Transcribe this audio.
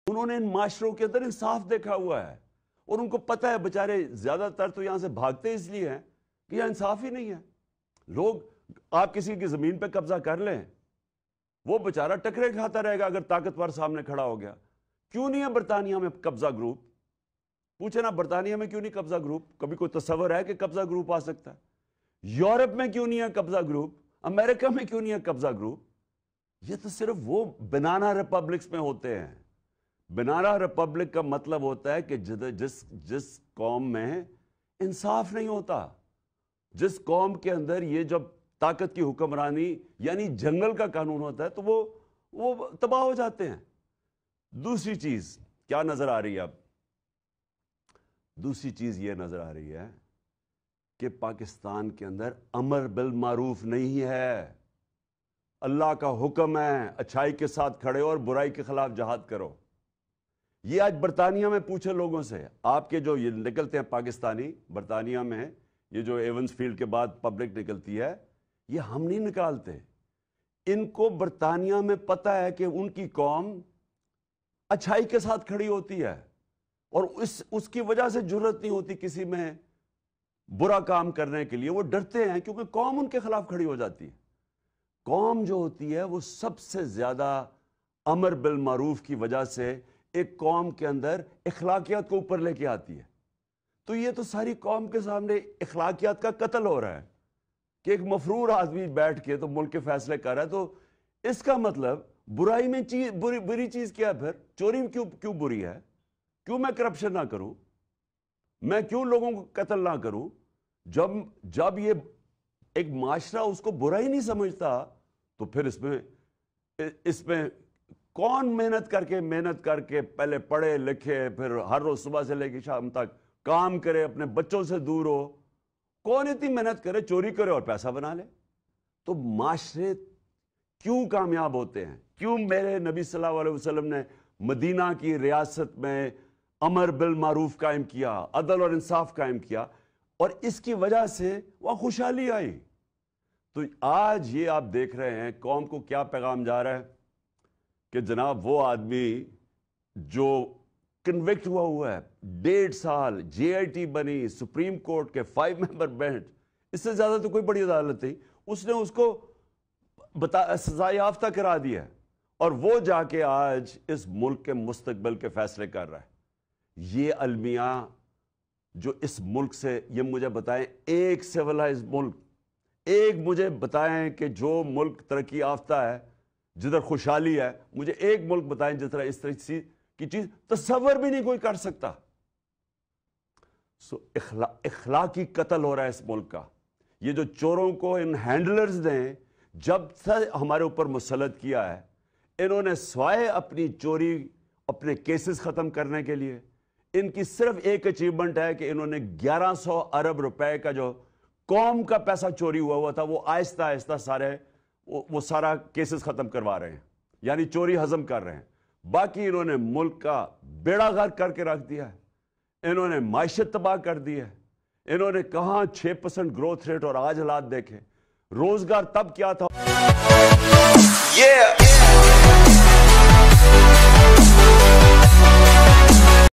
उन्होंने इन माशरों के अंदर इंसाफ देखा हुआ है और उनको पता है बेचारे ज्यादातर तो यहां से भागते इसलिए हैं कि यहां इंसाफ ही नहीं है। लोग आप किसी की जमीन पे कब्जा कर लें, वो बेचारा टकरे खाता रहेगा अगर ताकतवर सामने खड़ा हो गया। क्यों नहीं है बरतानिया में कब्जा ग्रुप? पूछे ना, बरतानिया में क्यों नहीं कब्जा ग्रुप? कभी कोई तस्वर है कि कब्जा ग्रुप आ सकता है? यूरोप में क्यों नहीं है कब्जा ग्रुप? अमेरिका में क्यों नहीं है कब्जा ग्रुप? ये तो सिर्फ वो बनाना रिपब्लिक्स में होते हैं। बनाना रिपब्लिक का मतलब होता है कि जिस कौम में इंसाफ नहीं होता, जिस कौम के अंदर ये जब ताकत की हुक्मरानी यानी जंगल का कानून होता है तो वो तबाह हो जाते हैं। दूसरी चीज क्या नजर आ रही है? अब दूसरी चीज ये नजर आ रही है कि पाकिस्तान के अंदर अमर बिल मारूफ नहीं है। अल्लाह का हुक्म है अच्छाई के साथ खड़े और बुराई के खिलाफ जहाद करो। ये आज बरतानिया में पूछे लोगों से, आपके जो ये निकलते हैं पाकिस्तानी बरतानिया में, ये जो एवंस फील्ड के बाद पब्लिक निकलती है, ये हम नहीं निकालते। इनको बरतानिया में पता है कि उनकी कौम अच्छाई के साथ खड़ी होती है और उसकी वजह से जुर्रत नहीं होती किसी में बुरा काम करने के लिए। वो डरते हैं क्योंकि कौम उनके खिलाफ खड़ी हो जाती है। कौम जो होती है वो सबसे ज्यादा अमर बिल मारूफ की वजह से एक कौम के अंदर इखलाकियात को ऊपर लेके आती है। तो ये तो सारी कौम के सामने इखलाकियात का कत्ल हो रहा है कि एक मफरूर आदमी बैठ के तो मुल्क के फैसले कर रहा है। तो इसका मतलब बुराई में बुरी चीज क्या है? फिर चोरी क्यों बुरी है? क्यों मैं करप्शन ना करूं? मैं क्यों लोगों को कत्ल ना करूं? जब ये एक माशरा उसको बुरा ही नहीं समझता तो फिर इसमें कौन मेहनत करके पहले पढ़े लिखे, फिर हर रोज सुबह से लेकर शाम तक काम करे, अपने बच्चों से दूर हो, कौन इतनी मेहनत करे? चोरी करे और पैसा बना ले। तो माशरे क्यों कामयाब होते हैं? क्यों मेरे नबी सल्लल्लाहु अलैहि वसल्लम ने मदीना की रियासत में अमर बिल मारूफ कायम किया, अदल और इंसाफ कायम किया और इसकी वजह से वह खुशहाली आई। तो आज ये आप देख रहे हैं कौम को क्या पैगाम जा रहा है कि जनाब वो आदमी जो कन्विक्ट हुआ है, 1.5 साल जेआईटी बनी, सुप्रीम कोर्ट के 5 मेंबर बेंच, इससे ज्यादा तो कोई बड़ी अदालत थी, उसने उसको सजा याफ्ता करा दिया है और वो जाके आज इस मुल्क के मुस्तकबिल के फैसले कर रहा है। ये अलमिया जो इस मुल्क से, ये मुझे बताएं एक सिविलाइज मुल्क, एक मुझे बताएं कि जो मुल्क तरक्की याफ्ता है, जिधर खुशहाली है, मुझे एक मुल्क बताएं जिधर इस तरह की चीज तस्वर भी नहीं कोई कर सकता। इखलाकी कत्ल हो रहा है इस मुल्क का। ये जो चोरों को इन हैंडलर्स ने जब से हमारे ऊपर मुसल्लत किया है, इन्होंने स्वाय अपनी चोरी, अपने केसेस खत्म करने के लिए, इनकी सिर्फ एक अचीवमेंट है कि इन्होंने 1100 अरब रुपए का जो कौम का पैसा चोरी हुआ था वो आहिस्ता आहिस्ता वो सारा केसेस खत्म करवा रहे हैं, यानी चोरी हजम कर रहे हैं। बाकी इन्होंने मुल्क का बेड़ा गर्क करके रख दिया है, इन्होंने माइशत तबाह कर दी है। इन्होंने कहां 6% ग्रोथ रेट और आज हालात देखें, रोजगार तब क्या था।